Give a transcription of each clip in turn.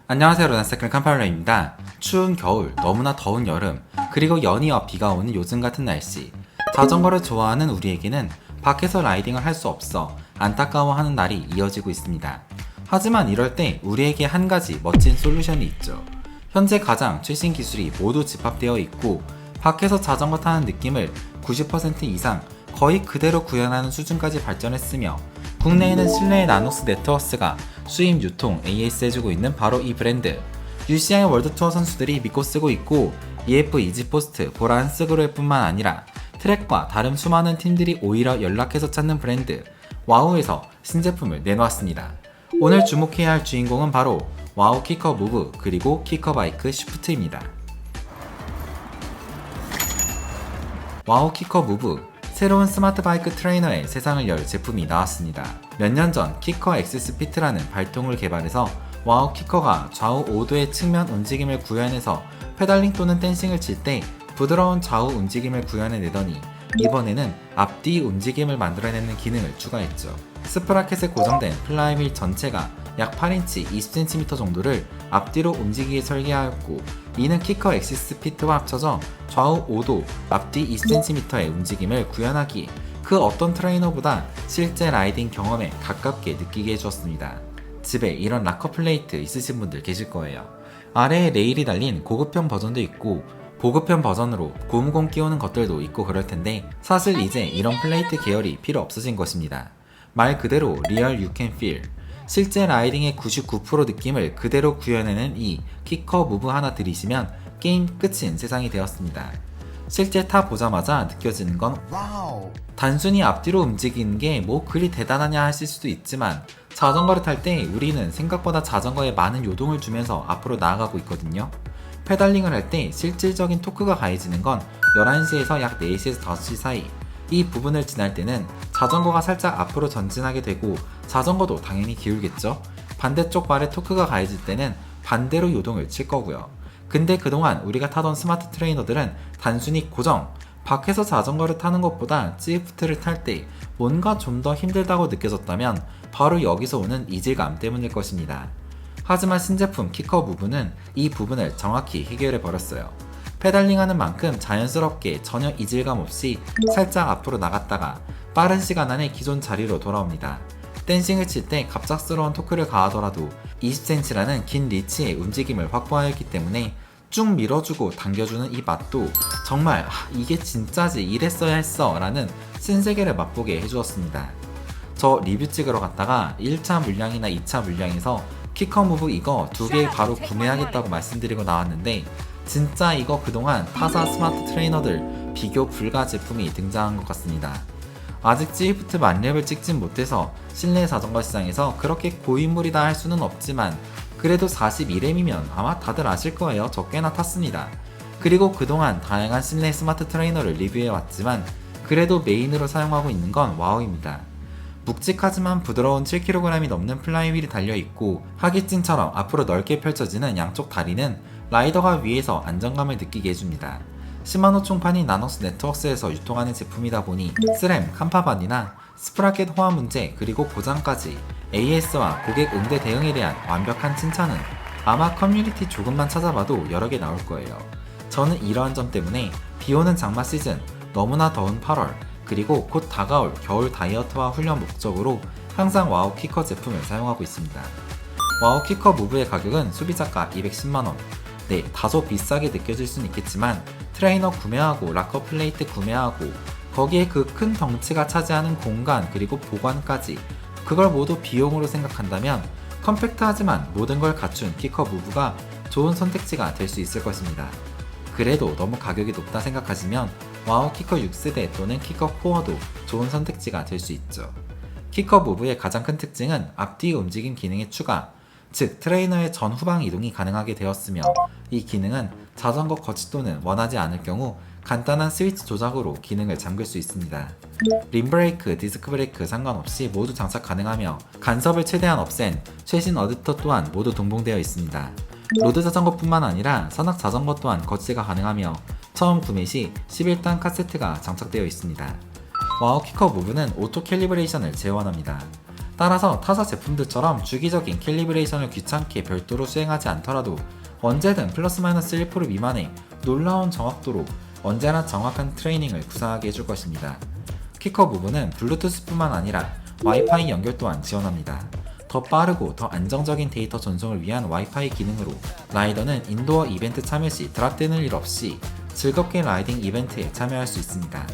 안녕하세요, 로나세클 캄팔러입니다. 추운 겨울, 너무나 더운 여름, 그리고 연이어 비가 오는 요즘 같은 날씨. 자전거를 좋아하는 우리에게는 밖에서 라이딩을 할 수 없어 안타까워하는 날이 이어지고 있습니다. 하지만 이럴 때 우리에게 한 가지 멋진 솔루션이 있죠. 현재 가장 최신 기술이 모두 집합되어 있고 밖에서 자전거 타는 느낌을 90% 이상 거의 그대로 구현하는 수준까지 발전했으며 국내에는 실내 나녹스 네트워스가 수입 유통 AS 해주고 있는 바로 이 브랜드. UCI 월드투어 선수들이 믿고 쓰고 있고 EF 이지포스트, 보라한스그루의 뿐만 아니라 트랙과 다른 수많은 팀들이 오히려 연락해서 찾는 브랜드 와우에서 신제품을 내놓았습니다. 오늘 주목해야 할 주인공은 바로 와우 키커 무브 그리고 키커 바이크 쉬프트입니다. 와우 키커 무브, 새로운 스마트 바이크 트레이너의 세상을 열 제품이 나왔습니다. 몇 년 전 키커 엑시스 피트라는 발통을 개발해서 와우 키커가 좌우 5도의 측면 움직임을 구현해서 페달링 또는 댄싱을 칠 때 부드러운 좌우 움직임을 구현해내더니 이번에는 앞뒤 움직임을 만들어내는 기능을 추가했죠. 스프라켓에 고정된 플라이휠 전체가 약 8인치 20cm 정도를 앞뒤로 움직이게 설계하였고 이는 키커 엑시스 피트와 합쳐져 좌우 5도, 앞뒤 20cm의 움직임을 구현하기에 그 어떤 트레이너보다 실제 라이딩 경험에 가깝게 느끼게 해주었습니다. 집에 이런 락커 플레이트 있으신 분들 계실 거예요. 아래에 레일이 달린 고급형 버전도 있고 보급형 버전으로 고무공 끼우는 것들도 있고 그럴 텐데 사실 이제 이런 플레이트 계열이 필요 없어진 것입니다. 말 그대로 리얼 you can feel, 실제 라이딩의 99% 느낌을 그대로 구현해낸 이 키커 무브 하나 들이시면 게임 끝인 세상이 되었습니다. 실제 타보자마자 느껴지는 건 단순히 앞뒤로 움직이는 게 뭐 그리 대단하냐 하실 수도 있지만 자전거를 탈 때 우리는 생각보다 자전거에 많은 요동을 주면서 앞으로 나아가고 있거든요. 페달링을 할 때 실질적인 토크가 가해지는 건 11시에서 약 4시에서 5시 사이. 이 부분을 지날 때는 자전거가 살짝 앞으로 전진하게 되고 자전거도 당연히 기울겠죠. 반대쪽 발에 토크가 가해질 때는 반대로 요동을 칠 거고요. 근데 그동안 우리가 타던 스마트 트레이너들은 단순히 고정, 밖에서 자전거를 타는 것보다 지프트를 탈 때 뭔가 좀 더 힘들다고 느껴졌다면 바로 여기서 오는 이질감 때문일 것입니다. 하지만 신제품 키커 부분은 이 부분을 정확히 해결해 버렸어요. 페달링하는 만큼 자연스럽게 전혀 이질감 없이 살짝 앞으로 나갔다가 빠른 시간 안에 기존 자리로 돌아옵니다. 댄싱을 칠 때 갑작스러운 토크를 가하더라도 20cm라는 긴 리치의 움직임을 확보하였기 때문에 쭉 밀어주고 당겨주는 이 맛도 정말 이게 진짜지 이랬어야 했어 라는 신세계를 맛보게 해주었습니다. 저 리뷰 찍으러 갔다가 1차 물량이나 2차 물량에서 키커 무브 이거 2개 바로 구매하겠다고 말씀드리고 나왔는데 진짜 이거 그동안 타사 스마트 트레이너들 비교 불가 제품이 등장한 것 같습니다. 아직 지프트 만렙을 찍진 못해서 실내 자전거 시장에서 그렇게 고인물이다 할 수는 없지만 그래도 42렘이면 아마 다들 아실 거예요. 저 꽤나 탔습니다. 그리고 그동안 다양한 실내 스마트 트레이너를 리뷰해왔지만 그래도 메인으로 사용하고 있는 건 와우입니다. 묵직하지만 부드러운 7kg이 넘는 플라이휠이 달려있고 하기진처럼 앞으로 넓게 펼쳐지는 양쪽 다리는 라이더가 위에서 안정감을 느끼게 해줍니다. 시마노 총판인 나녹스 네트워스에서 유통하는 제품이다 보니 스램, 칸파반이나 스프라켓 호환 문제 그리고 고장까지 AS와 고객 응대 대응에 대한 완벽한 칭찬은 아마 커뮤니티 조금만 찾아봐도 여러 개 나올 거예요. 저는 이러한 점 때문에 비오는 장마 시즌, 너무나 더운 8월, 그리고 곧 다가올 겨울 다이어트와 훈련 목적으로 항상 와우 키커 제품을 사용하고 있습니다. 와우 키커 무브의 가격은 소비자가 210만원. 네, 다소 비싸게 느껴질 수는 있겠지만 트레이너 구매하고 락커 플레이트 구매하고 거기에 그 큰 덩치가 차지하는 공간 그리고 보관까지 그걸 모두 비용으로 생각한다면 컴팩트하지만 모든 걸 갖춘 키커 무브가 좋은 선택지가 될 수 있을 것입니다. 그래도 너무 가격이 높다 생각하시면 와우 키커 6세대 또는 키커 코어도 좋은 선택지가 될 수 있죠. 키커 무브의 가장 큰 특징은 앞뒤 움직임 기능의 추가, 즉 트레이너의 전후방 이동이 가능하게 되었으며 이 기능은 자전거 거치도는 원하지 않을 경우 간단한 스위치 조작으로 기능을 잠글 수 있습니다. 림브레이크, 디스크 브레이크 상관없이 모두 장착 가능하며 간섭을 최대한 없앤 최신 어댑터 또한 모두 동봉되어 있습니다. 로드 자전거뿐만 아니라 산악 자전거 또한 거치가 가능하며 처음 구매 시 11단 카세트가 장착되어 있습니다. 와우 키커 무브는 오토 캘리브레이션을 지원합니다. 따라서 타사 제품들처럼 주기적인 캘리브레이션을 귀찮게 별도로 수행하지 않더라도 언제든 플러스 마이너스 1% 미만의 놀라운 정확도로 언제나 정확한 트레이닝을 구사하게 해줄 것입니다. 키커 무브는 블루투스뿐만 아니라 와이파이 연결 또한 지원합니다. 더 빠르고 더 안정적인 데이터 전송을 위한 와이파이 기능으로 라이더는 인도어 이벤트 참여 시 드랍되는 일 없이 즐겁게 라이딩 이벤트에 참여할 수 있습니다.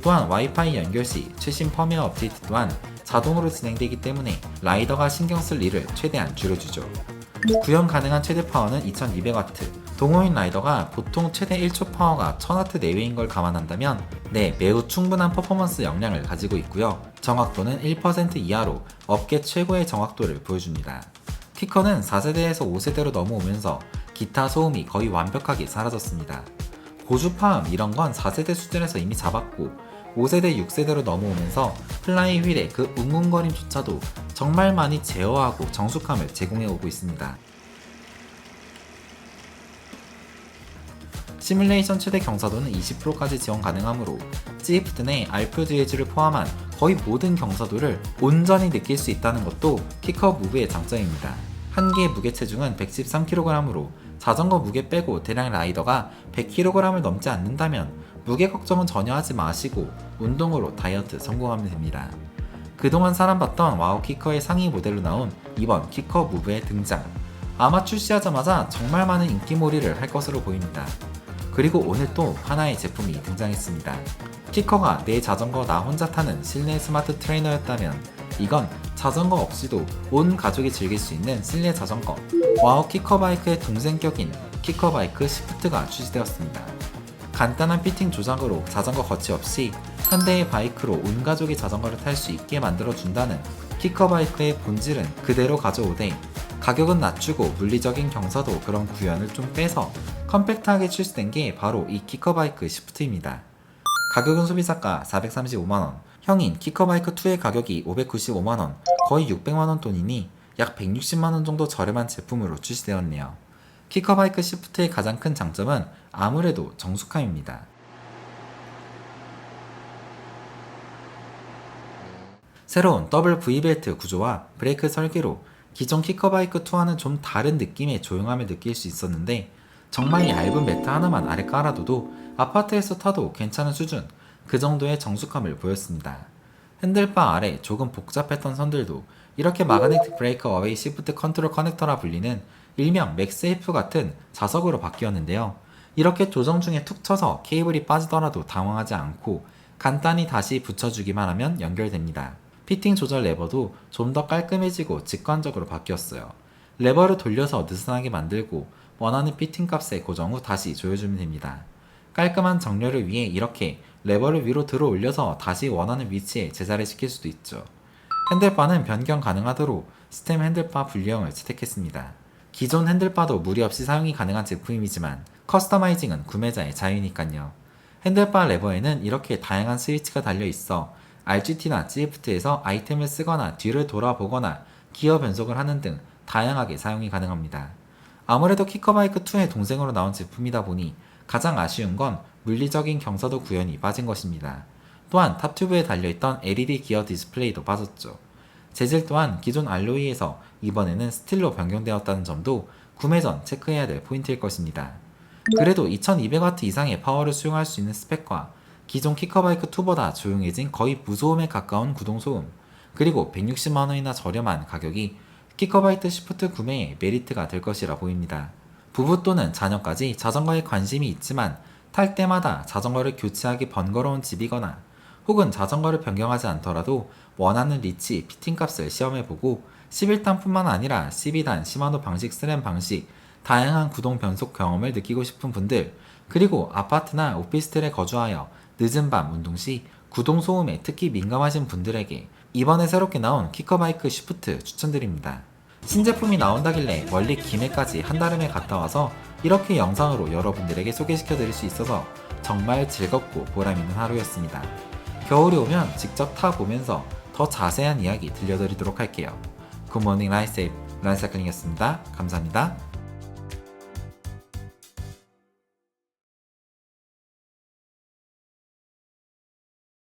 또한 와이파이 연결 시 최신 펌웨어 업데이트 또한 자동으로 진행되기 때문에 라이더가 신경 쓸 일을 최대한 줄여주죠. 구현 가능한 최대 파워는 2200W, 동호인 라이더가 보통 최대 1초 파워가 1000W 내외인 걸 감안한다면 매우 충분한 퍼포먼스 역량을 가지고 있고요. 정확도는 1% 이하로 업계 최고의 정확도를 보여줍니다. 키커는 4세대에서 5세대로 넘어오면서 기타 소음이 거의 완벽하게 사라졌습니다. 고주파음 이런 건 4세대 수준에서 이미 잡았고 5세대, 6세대로 넘어오면서 플라이 휠의 그 웅웅거림조차도 정말 많이 제어하고 정숙함을 제공해오고 있습니다. 시뮬레이션 최대 경사도는 20%까지 지원 가능하므로 지프트 내 알프드에즈를 포함한 거의 모든 경사도를 온전히 느낄 수 있다는 것도 키커 무브의 장점입니다. 한 개의 무게 체중은 113kg으로 자전거 무게 빼고 대량 라이더가 100kg을 넘지 않는다면 무게 걱정은 전혀 하지 마시고 운동으로 다이어트 성공하면 됩니다. 그동안 사랑받던 와우 키커의 상위 모델로 나온 이번 키커 무브의 등장. 아마 출시하자마자 정말 많은 인기몰이를 할 것으로 보입니다. 그리고 오늘 또 하나의 제품이 등장했습니다. 키커가 내 자전거 나 혼자 타는 실내 스마트 트레이너였다면 이건 자전거 없이도 온 가족이 즐길 수 있는 실내 자전거 와우 키커바이크의 동생격인 키커바이크 시프트가 출시되었습니다. 간단한 피팅 조작으로 자전거 거치 없이 한 대의 바이크로 온 가족이 자전거를 탈 수 있게 만들어준다는 키커바이크의 본질은 그대로 가져오되 가격은 낮추고 물리적인 경사도 그런 구현을 좀 빼서 컴팩트하게 출시된 게 바로 이 키커바이크 시프트입니다. 가격은 소비자가 435만원, 형인 키커바이크2의 가격이 595만원, 거의 600만원 돈이니 약 160만원 정도 저렴한 제품으로 출시되었네요. 키커바이크 시프트의 가장 큰 장점은 아무래도 정숙함입니다. 새로운 더블 V벨트 구조와 브레이크 설계로 기존 키커바이크2와는 좀 다른 느낌의 조용함을 느낄 수 있었는데 정말 얇은 매트 하나만 아래 깔아둬도 아파트에서 타도 괜찮은 수준, 그 정도의 정숙함을 보였습니다. 핸들바 아래 조금 복잡했던 선들도 이렇게 마그네틱 브레이크 어웨이 시프트 컨트롤 커넥터라 불리는 일명 맥세이프 같은 자석으로 바뀌었는데요. 이렇게 조정 중에 툭 쳐서 케이블이 빠지더라도 당황하지 않고 간단히 다시 붙여주기만 하면 연결됩니다. 피팅 조절 레버도 좀 더 깔끔해지고 직관적으로 바뀌었어요. 레버를 돌려서 느슨하게 만들고 원하는 피팅 값에 고정 후 다시 조여주면 됩니다. 깔끔한 정렬을 위해 이렇게 레버를 위로 들어 올려서 다시 원하는 위치에 제자리 시킬 수도 있죠. 핸들바는 변경 가능하도록 스템 핸들바 분리형을 채택했습니다. 기존 핸들바도 무리 없이 사용이 가능한 제품이지만 커스터마이징은 구매자의 자유니까요. 핸들바 레버에는 이렇게 다양한 스위치가 달려있어 RGT나 GFT에서 아이템을 쓰거나 뒤를 돌아보거나 기어 변속을 하는 등 다양하게 사용이 가능합니다. 아무래도 키커바이크2의 동생으로 나온 제품이다 보니 가장 아쉬운 건 물리적인 경사도 구현이 빠진 것입니다. 또한 탑튜브에 달려있던 LED 기어 디스플레이도 빠졌죠. 재질 또한 기존 알로이에서 이번에는 스틸로 변경되었다는 점도 구매 전 체크해야 될 포인트일 것입니다. 그래도 2200W 이상의 파워를 수용할 수 있는 스펙과 기존 키커바이크2보다 조용해진 거의 무소음에 가까운 구동소음, 그리고 160만원이나 저렴한 가격이 키커바이크 시프트 구매에 메리트가 될 것이라 보입니다. 부부 또는 자녀까지 자전거에 관심이 있지만 탈 때마다 자전거를 교체하기 번거로운 집이거나 혹은 자전거를 변경하지 않더라도 원하는 리치, 피팅값을 시험해보고 11단뿐만 아니라 12단, 시마노 방식, 스램 방식, 다양한 구동 변속 경험을 느끼고 싶은 분들, 그리고 아파트나 오피스텔에 거주하여 늦은 밤 운동 시 구동 소음에 특히 민감하신 분들에게 이번에 새롭게 나온 키커바이크 시프트 추천드립니다. 신제품이 나온다길래 멀리 김해까지 한달음에 갔다 와서 이렇게 영상으로 여러분들에게 소개시켜드릴 수 있어서 정말 즐겁고 보람있는 하루였습니다. 겨울이 오면 직접 타보면서 더 자세한 이야기 들려드리도록 할게요. 굿모닝 라이세이프 란사클링이었습니다. 감사합니다.